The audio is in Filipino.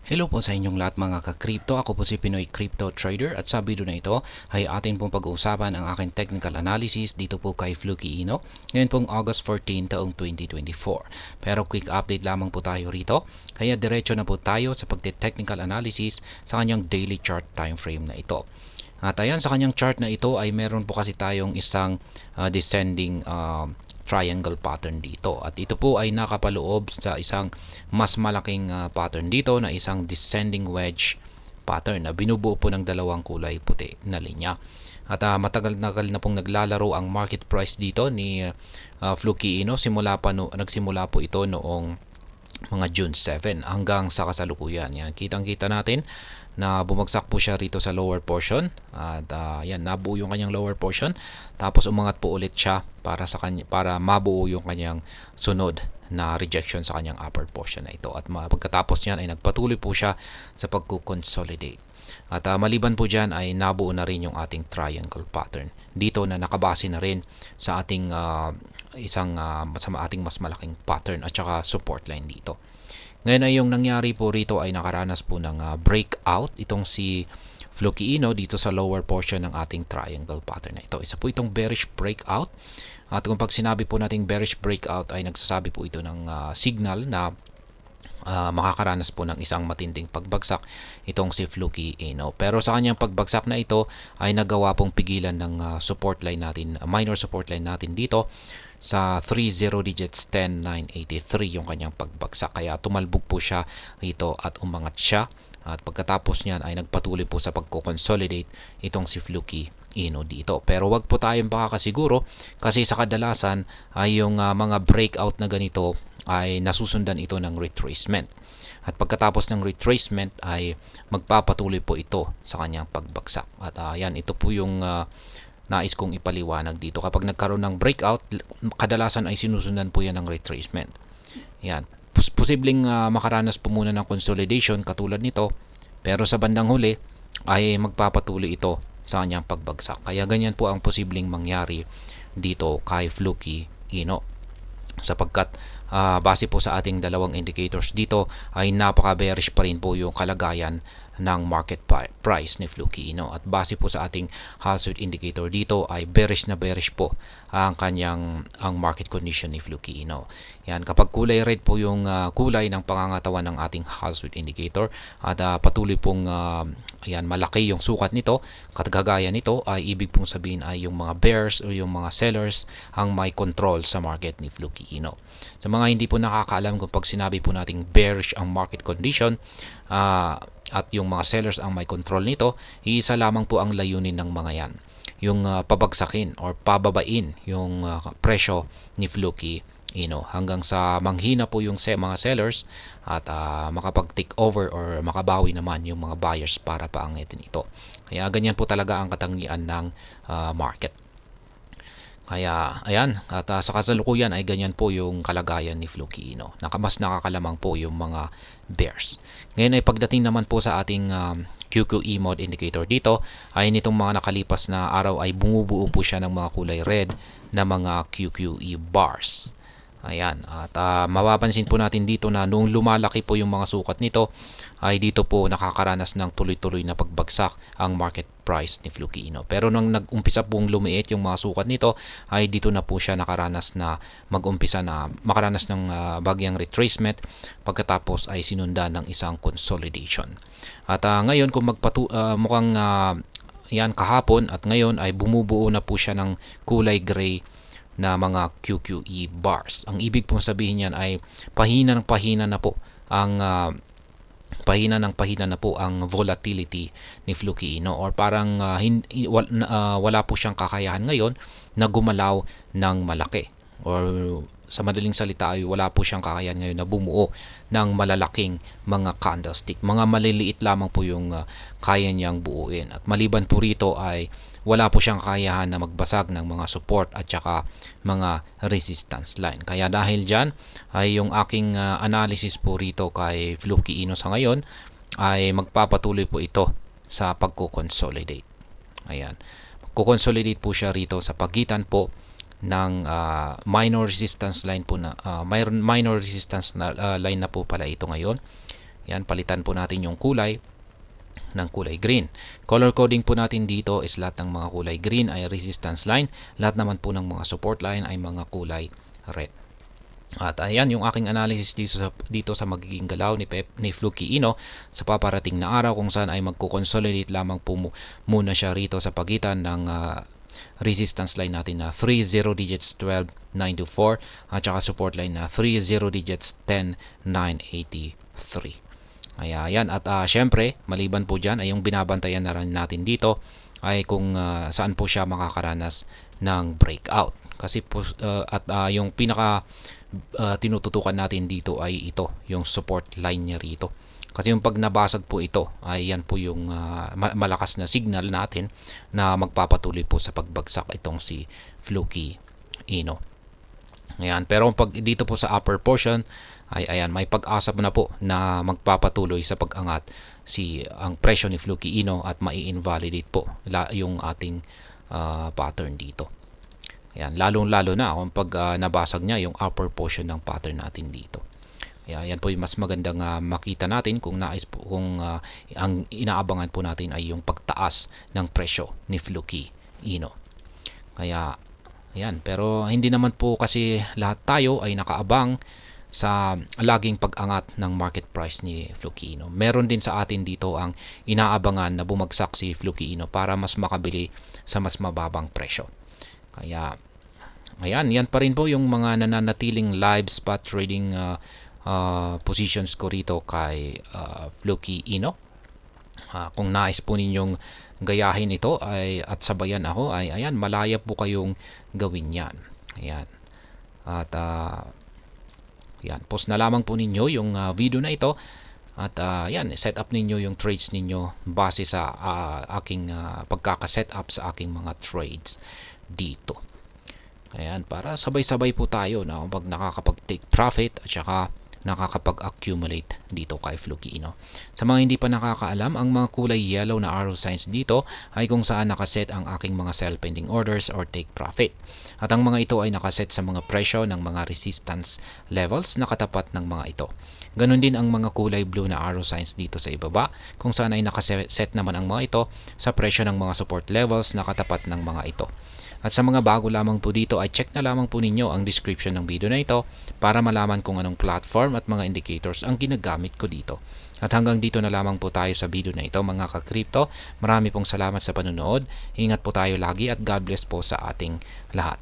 Hello po sa inyong lahat mga ka-crypto. Ako po si Pinoy Crypto Trader at sa video na ito ay atin pong pag-uusapan ang aking technical analysis dito po kay Fluky Ino. Ngayon pong August 14 taong 2024. Pero quick update lamang po tayo rito. Kaya diretso na po tayo sa pagte-technical analysis sa kanyang daily chart time frame na ito. At ayan, sa kanyang chart na ito ay meron po kasi tayong isang descending triangle pattern dito. At ito po ay nakapaloob sa isang mas malaking pattern dito na isang descending wedge pattern na binubuo po ng dalawang kulay puti na linya. At matagal-nagal na pong naglalaro ang market price dito ni Fluky Ino. Nagsimula po ito noong mga June 7 hanggang sa kasalukuyan. Yan, kitang-kita natin na bumagsak po siya rito sa lower portion at yan, nabuo yung kanyang lower portion, tapos umangat po ulit siya para mabuo yung kanyang sunod na rejection sa kanyang upper portion na ito. At pagkatapos niyan ay nagpatuloy po siya sa pagko-consolidate. At maliban po dyan ay nabuo na rin yung ating triangle pattern dito na nakabase na rin sa ating sa ating mas malaking pattern at saka support line dito. Ngayon ay yung nangyari po rito ay nakaranas po ng breakout itong si Fluky Ino dito sa lower portion ng ating triangle pattern na ito. Isa po itong bearish breakout. At kung pag sinabi po nating bearish breakout ay nagsasabi po ito ng signal na makakaranas po ng isang matinding pagbagsak itong si Fluky Ino. Pero sa kanyang pagbagsak na ito ay nagawa pong pigilan ng support line natin, minor support line natin dito sa 30 digits 10983 yung kanyang pagbagsak. Kaya tumalbog po siya rito at umangat siya. At pagkatapos niyan ay nagpatuloy po sa pagko-consolidate itong si Fluky Ino dito. Pero wag po tayong makakasiguro kasi sa kadalasan ay yung mga breakout na ganito ay nasusundan ito ng retracement. At pagkatapos ng retracement ay magpapatuloy po ito sa kanyang pagbagsak. At yan, ito po yung nais kong ipaliwanag dito. Kapag nagkaroon ng breakout, kadalasan ay sinusundan po yan ng retracement. Yan. Posibleng makaranas po muna ng consolidation katulad nito, pero sa bandang huli ay magpapatuloy ito sa kanyang pagbagsak. Kaya ganyan po ang posibleng mangyari dito kay Fluky Ino. Sapagkat base po sa ating dalawang indicators dito ay napaka-bearish pa rin po yung kalagayan ng market price ni Fluky Ino. At base po sa ating Hazard indicator dito ay bearish na bearish po ang market condition ni Fluky Ino. Yan, kapag kulay red po yung kulay ng pangangatawan ng ating Hazard indicator at patuloy pong malaki yung sukat nito, kagaya nito ay ibig pong sabihin ay yung mga bears o yung mga sellers ang may control sa market ni Fluky Ino. Sa mga hindi po nakakaalam, kung pag sinabi po nating bearish ang market condition at yung mga sellers ang may control nito, iisa lamang po ang layunin ng mga yan, yung pabagsakin or pababain yung presyo ni Fluky Ino hanggang sa manghina po yung mga sellers at makapag-take over or makabawi naman yung mga buyers para paangitin ito. Kaya ganyan po talaga ang katangian ng market. Kaya ayan, at sa kasalukuyan ay ganyan po yung kalagayan ni Fluky Ino. Mas nakakalamang po yung mga bears. Ngayon ay pagdating naman po sa ating QQE mode indicator dito, ay nitong mga nakalipas na araw ay bumubuo po siya ng mga kulay red na mga QQE bars. Ayan, at mapapansin po natin dito na noong lumalaki po yung mga sukat nito ay dito po nakakaranas ng tuloy-tuloy na pagbagsak ang market price ni Fluky Ino. Pero nung nag-umpisa pong lumiit yung mga sukat nito ay dito na po siya makaranas ng bagyang retracement pagkatapos ay sinundan ng isang consolidation. At ngayon kung mukhang yan kahapon at ngayon ay bumubuo na po siya ng kulay gray na mga QQE bars. Ang ibig pong sabihin niyan ay pahina na po ang volatility ni Fluky Ino, or parang wala po siyang kakayahan ngayon na gumalaw ng malaki, or sa madaling salita ay wala po siyang kakayahan ngayon na bumuo ng malalaking mga candlestick. Mga maliliit lamang po yung kaya niyang buuin. At maliban po rito ay wala po siyang kakayahan na magbasag ng mga support at saka mga resistance line. Kaya dahil dyan ay yung aking analysis po rito kay Fluky Ino sa ngayon ay magpapatuloy po ito sa pagko-consolidate. Ayan. Magko-consolidate po siya rito sa pagitan po ng minor resistance line po na minor resistance na line na po pala ito ngayon. Yan, palitan po natin yung kulay ng kulay green. Color coding po natin dito is lahat ng mga kulay green ay resistance line, lahat naman po ng mga support line ay mga kulay red. At ayan yung aking analysis dito sa magiging galaw ni Fluky Ino sa paparating na araw, kung saan ay magko-consolidate lamang po muna siya rito sa pagitan ng resistance line natin na 30 digits 12,924 at saka support line na 30 digits 10,983. Kaya yan, at syempre maliban po dyan ay yung binabantayan na rin natin dito ay kung saan po siya makakaranas ng breakout. Kasi po, yung pinaka tinututukan natin dito ay ito, yung support line niya rito. Kasi yung pag nabasag po ito ay yan po yung malakas na signal natin na magpapatuloy po sa pagbagsak itong si Fluky Ino. Ayan, pero pag dito po sa upper portion ay ayan, may pag-asa na po na magpapatuloy sa pag-angat ang presyo ni Fluky Ino at mai-invalidate po yung ating pattern dito. Ayan, lalong-lalo na kung pag nabasag niya yung upper portion ng pattern natin dito. Ayan, yan po yung mas magandang makita natin kung ang inaabangan po natin ay yung pagtaas ng presyo ni Fluky Ino. Kaya ayan, pero hindi naman po kasi lahat tayo ay nakaabang sa laging pag-angat ng market price ni Fluky Ino. Meron din sa atin dito ang inaabangan na bumagsak si Fluky Ino para mas makabili sa mas mababang presyo. Kaya ayan, yan pa rin po yung mga nananatiling live spot trading positions ko rito kay Fluky Ino. Kung nais po ninyong gayahin ito at sabayan ako ay ayan, malaya po kayong gawin yan. Ayan. At yan, post na lamang po ninyo yung video na ito at yan, set up ninyo yung trades ninyo base sa aking pagkakaset up sa aking mga trades dito. Ayan, para sabay-sabay po tayo na pag nakakapag-take profit at saka nakakapag-accumulate dito kay Fluky Ino. Sa mga hindi pa nakakaalam, ang mga kulay yellow na arrow signs dito ay kung saan nakaset ang aking mga sell pending orders or take profit. At ang mga ito ay nakaset sa mga presyo ng mga resistance levels na katapat ng mga ito. Ganon din ang mga kulay blue na arrow signs dito sa ibaba, kung saan ay nakaset naman ang mga ito sa presyo ng mga support levels na katapat ng mga ito. At sa mga bago lamang po dito ay check na lamang po ninyo ang description ng video na ito para malaman kung anong platform at mga indicators ang ginagamit ko dito. At hanggang dito na lamang po tayo sa video na ito mga ka-crypto. Marami pong salamat sa panonood. Ingat po tayo lagi at God bless po sa ating lahat.